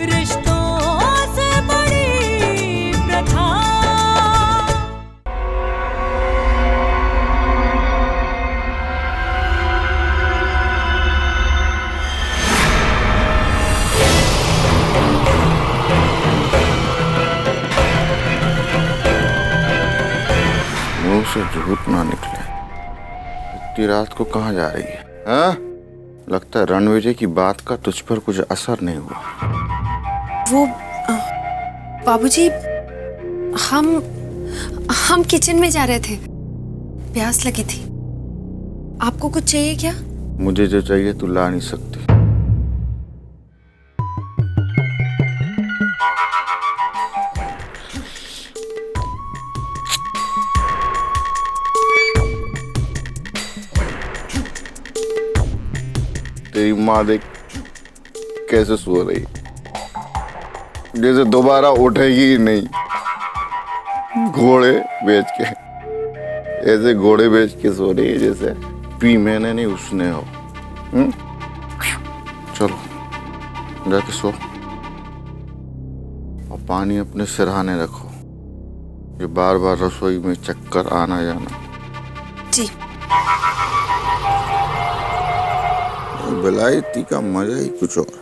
रिश्तों से बड़ी प्रथा। मुंह से झूठ ना निकले। इतनी रात को कहाँ जा रही है? हाँ? लगता है रणविजय की बात का तुझ पर कुछ असर नहीं हुआ। वो बाबूजी, हम किचन में जा रहे थे, प्यास लगी थी। आपको कुछ चाहिए क्या? मुझे जो चाहिए तू ला नहीं सकती। तेरी माँ देख कैसे सो रही, जैसे दोबारा उठेगी ही नहीं। घोड़े बेच के, ऐसे घोड़े बेच के सो रही है जैसे पी मैंने नहीं उसने हो। चलो जाके सो और पानी अपने सिरहाने रखो। ये बार बार रसोई में चक्कर आना जाना। जी। विलायती का मजा ही कुछ और।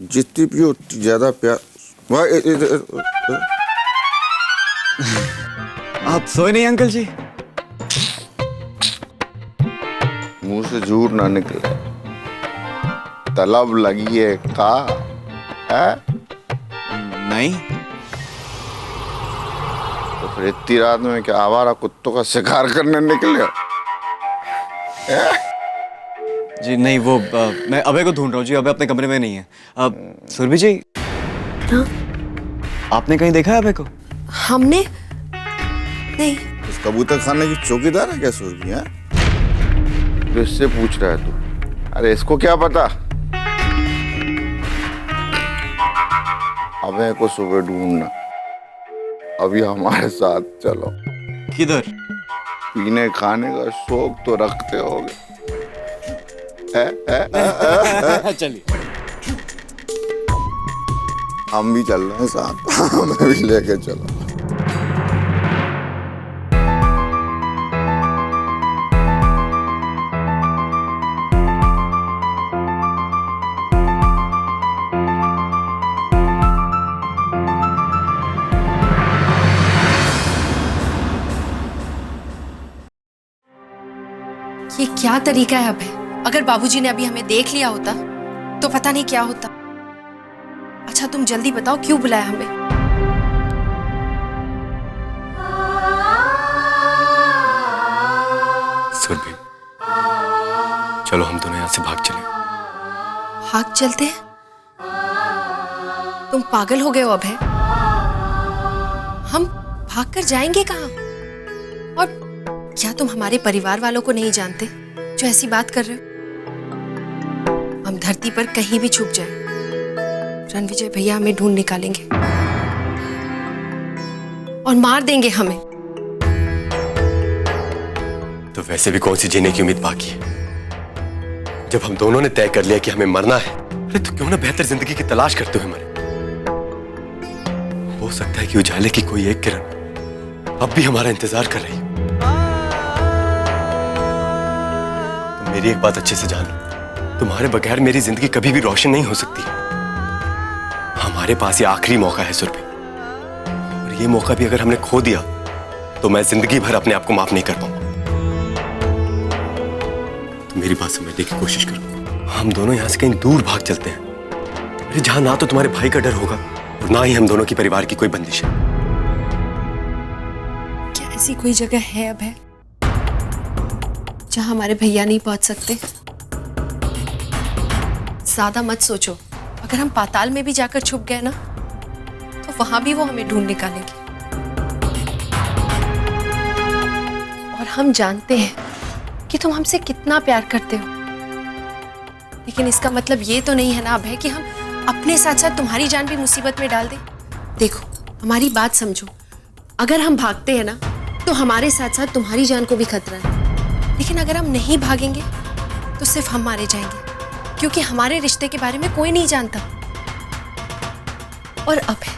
जितनी पियो उतनी ज्यादा प्यार। आप सोए नहीं अंकल जी? मुंह से झूठ ना निकले। तलब लगी है का? है? नहीं। तो फिर इतनी रात में क्या आवारा कुत्तों का शिकार करने निकले? जी नहीं, वो मैं अभय को ढूंढ रहा हूँ जी। अभय अपने कमरे में नहीं है। सुरभि जी, हाँ? आपने कहीं देखा है अभय को? हमने नहीं। इस कबूतर खाने की चौकीदार है क्या सुरभि? है इससे पूछ रहा है तू? अरे इसको क्या पता? अभय को सुबह ढूंढना। अभी हमारे साथ चलो। किधर? पीने खाने का शौक तो रखते होगे। चलिए। हम भी चल रहे हैं साथ। हमें भी लेके चलो। ये क्या तरीका है अभय? अगर बाबूजी ने अभी हमें देख लिया होता तो पता नहीं क्या होता। अच्छा तुम जल्दी बताओ, क्यों बुलाया हमें? सुरभि, चलो हम दोनों यहाँ से भाग चले। भाग चलते हैं? तुम पागल हो गए हो अभय। हम भागकर जाएंगे कहाँ? और क्या तुम हमारे परिवार वालों को नहीं जानते जो ऐसी बात कर रहे हो? हम धरती पर कहीं भी छुप जाएं, रणविजय भैया हमें ढूंढ निकालेंगे और मार देंगे हमें। तो वैसे भी कौन सी जीने की उम्मीद बाकी है? जब हम दोनों ने तय कर लिया कि हमें मरना है, अरे तो क्यों ना बेहतर जिंदगी की तलाश करते हुए मरे। हो सकता है कि उजाले की कोई एक किरण अब भी हमारा इंतजार कर रही हो। तुम मेरी एक बात अच्छे से जान लो, तुम्हारे बगैर मेरी जिंदगी कभी भी रोशन नहीं हो सकती। हमारे पास ये आखिरी मौका है सुरभि, और ये मौका भी अगर हमने खो दिया तो मैं जिंदगी भर अपने आप को माफ नहीं कर पाऊंगा। तो मेरी बात समझने की कोशिश करो। हम दोनों यहां से कहीं दूर भाग चलते हैं, अरे जहां ना तो तुम्हारे भाई का डर होगा और ना ही हम दोनों की परिवार की कोई बंदिश है। क्या ऐसी कोई जगह है अभय जहां हमारे भैया नहीं पहुंच सकते? ज्यादा मत सोचो। अगर हम पाताल में भी जाकर छुप गए ना तो वहां भी वो हमें ढूंढ निकालेंगे। और हम जानते हैं कि तुम हमसे कितना प्यार करते हो, लेकिन इसका मतलब ये तो नहीं है ना अभय कि हम अपने साथ साथ तुम्हारी जान भी मुसीबत में डाल दें। देखो हमारी बात समझो, अगर हम भागते हैं ना तो हमारे साथ साथ तुम्हारी जान को भी खतरा है, लेकिन अगर हम नहीं भागेंगे तो सिर्फ हम मारे जाएंगे, क्योंकि हमारे रिश्ते के बारे में कोई नहीं जानता। और अभय,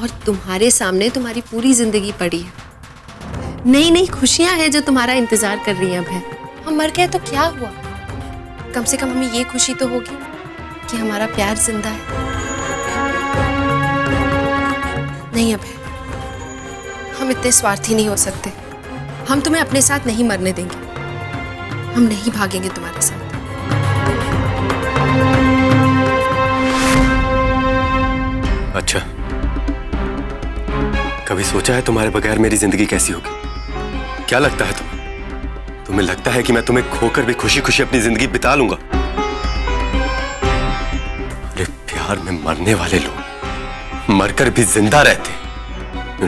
और तुम्हारे सामने तुम्हारी पूरी जिंदगी पड़ी है। नई नई खुशियां हैं जो तुम्हारा इंतजार कर रही हैं अभय। हम मर गए तो क्या हुआ, कम से कम हमें ये खुशी तो होगी कि हमारा प्यार जिंदा है। नहीं अभय, हम इतने स्वार्थी नहीं हो सकते। हम तुम्हें अपने साथ नहीं मरने देंगे। हम नहीं भागेंगे तुम्हारे साथ। अच्छा, कभी सोचा है तुम्हारे बगैर मेरी जिंदगी कैसी होगी? क्या लगता है तुम्हें लगता है कि मैं तुम्हें खोकर भी खुशी खुशी अपनी जिंदगी बिता लूंगा? अरे प्यार में मरने वाले लोग मरकर भी जिंदा रहते,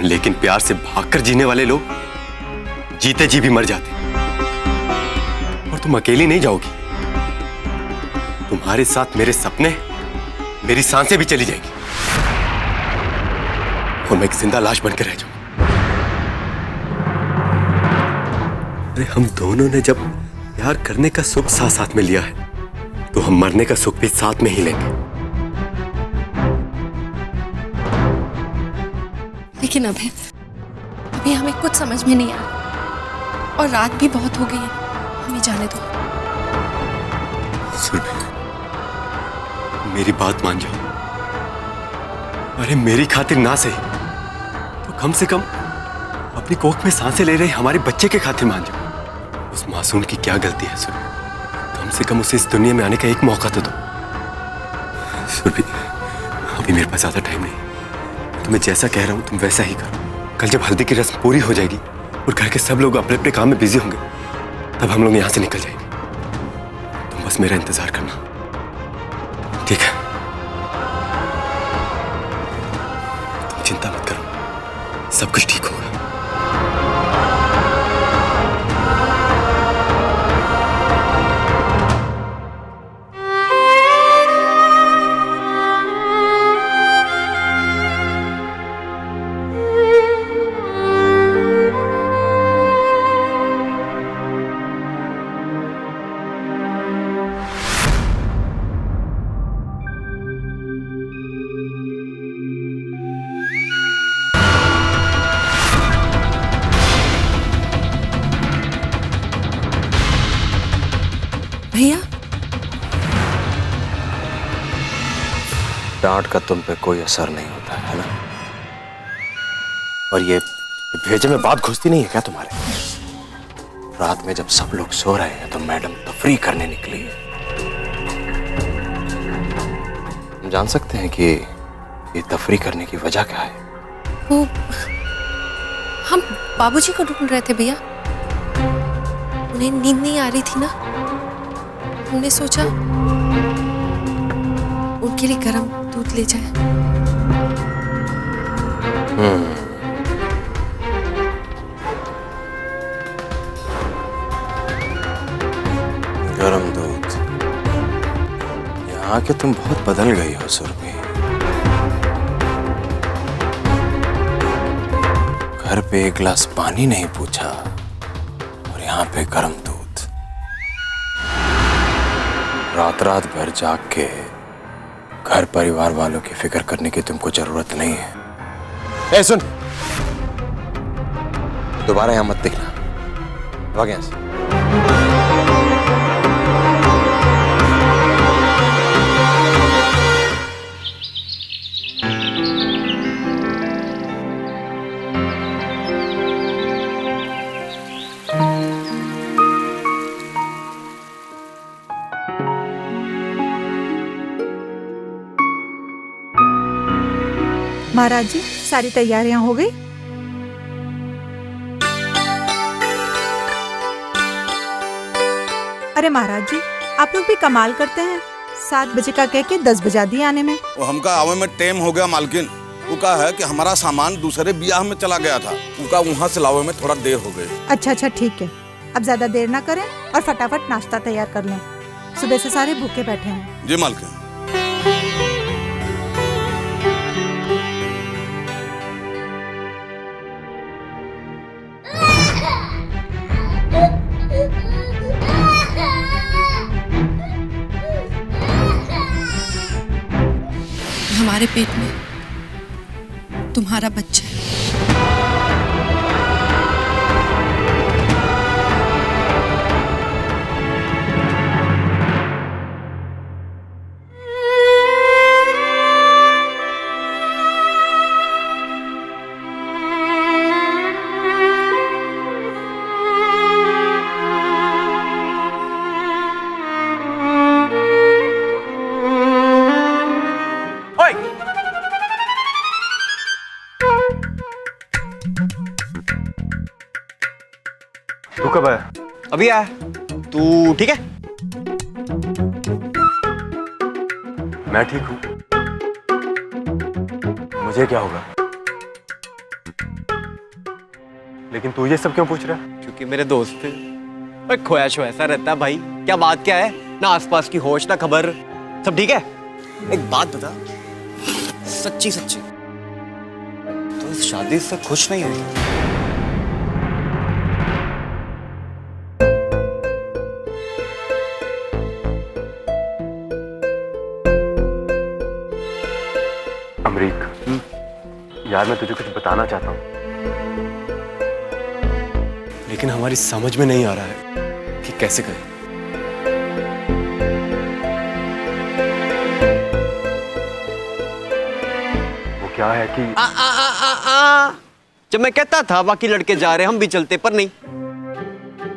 लेकिन प्यार से भागकर जीने वाले लोग जीते जी भी मर जाते। और तुम अकेली नहीं जाओगी, तुम्हारे साथ मेरे सपने, मेरी सांसें भी चली जाएंगी और मैं एक जिंदा लाश बनकर रह जाऊंगा। अरे हम दोनों ने जब प्यार करने का सुख साथ साथ में लिया है, तो हम मरने का सुख भी साथ में ही लेंगे। लेकिन अभी हमें कुछ समझ में नहीं आ रहा, और रात भी बहुत हो गई है। हमें जाने दो। सुरभि, मेरी बात मान जाओ। अरे मेरी खातिर ना सही तो कम से कम अपनी कोख में सांसें ले रहे हमारे बच्चे के खातिर मान जाओ। उस मासूम की क्या गलती है सुरभि? कम से कम उसे इस दुनिया में आने का एक मौका तो दो। सुरभि, अभी मेरे पास ज्यादा टाइम नहीं। तुम्हें जैसा कह रहा हूं तुम वैसा ही करो। कल जब हल्दी की रस्म पूरी हो जाएगी और घर के सब लोग अपने अपने काम में बिजी होंगे, तब हम लोग यहां से निकल जाएंगे। तुम बस मेरा इंतजार करना, ठीक है? तुम चिंता मत करो, सब कुछ ठीक होगा। भैया, डांट का तुम पे कोई असर नहीं होता है ना? और ये भेजे में बात घुसती नहीं है क्या तुम्हारे? रात में जब सब लोग सो रहे हैं तो मैडम तफरी करने निकली है। हम जान सकते हैं कि ये तफरी करने की वजह क्या है? वो हम बाबूजी को ढूंढ रहे थे भैया। उन्हें नींद नहीं आ रही थी ना, हमने सोचा उनके लिए गरम दूध ले जाए। गरम दूध? यहाँ के तुम बहुत बदल गई हो सुरभि। घर पे एक गिलास पानी नहीं पूछा और यहाँ पे गरम दूध। रात रात भर जाग के घर परिवार वालों की फिक्र करने की तुमको जरूरत नहीं है। ए सुन, दोबारा यहां मत दिखना। भाग यहां से। महाराज जी, सारी तैयारियां हो गई? अरे महाराज जी, आप लोग भी कमाल करते हैं। 7 बजे का कह के 10 बजा दिए आने में। वो हमका आवे में टाइम हो गया मालकिन। वो कहा है कि हमारा सामान दूसरे ब्याह में चला गया था, उनका वहाँ से लावे में थोड़ा देर हो गई। अच्छा ठीक है, अब ज्यादा देर ना करें और फटाफट नाश्ता तैयार कर लें। सुबह से सारे भूखे बैठे हैं। जी मालकिन। तुम्हारे पेट में तुम्हारा बच्चा है। तू कब आया? अभी आया। तू ठीक है? मैं ठीक हूँ। मुझे क्या होगा? लेकिन तू ये सब क्यों पूछ रहा है? क्योंकि मेरे दोस्त थे। ओए खोया छो ऐसा रहता है भाई। क्या बात क्या है? ना आसपास की होश ना खबर। सब ठीक है? एक बात बता, सच्ची सच्ची तो इस शादी से खुश नहीं है? अमरीक, यार मैं तुझे कुछ बताना चाहता हूँ, लेकिन हमारी समझ में नहीं आ रहा है कि कैसे करें। वो क्या है कि जब मैं कहता था बाकी लड़के जा रहे हम भी चलते, पर नहीं,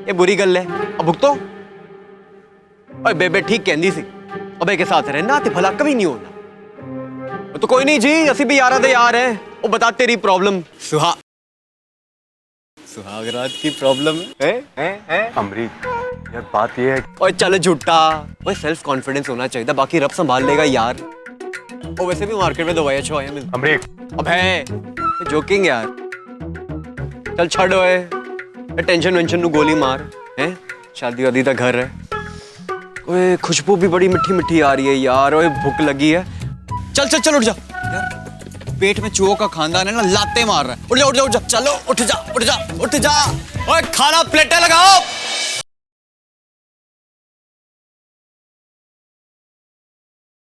ये बुरी गल है। अब भुगतो। ओए बेबे ठीक कहंदी सी, अबे के साथ रहना ते भला कभी नहीं होना। तो कोई नहीं जी, असी भी यारा दे यार है। वो बता तेरी प्रॉब्लम। सुहागरात की प्रॉब्लम है? अमरीक, यार बात ये है। ओए चल झूठा। ओए सेल्फ कॉन्फिडेंस होना चाहिए, बाकी रब संभाल लेगा यार। ओ वैसे भी मार्केट में दवाइयां छवाया मिल। अमरीक, अब है जोकिंग यार। चल छड़ ओए, टेंशन वेंशन नु गोली मार हैं। शादी वादी का घर है। ओए खुशबू भी बड़ी मिठी मिठी आ रही है यार। ओए भूख लगी है। चल चल चल उठ जा यार, पेट में चूहों का खानदान है ना, लाते मार रहा है। उठ जा उठ जा उठ जा, चलो उठ जा उठ जा उठ जा। ओए खाना प्लेटें लगाओ।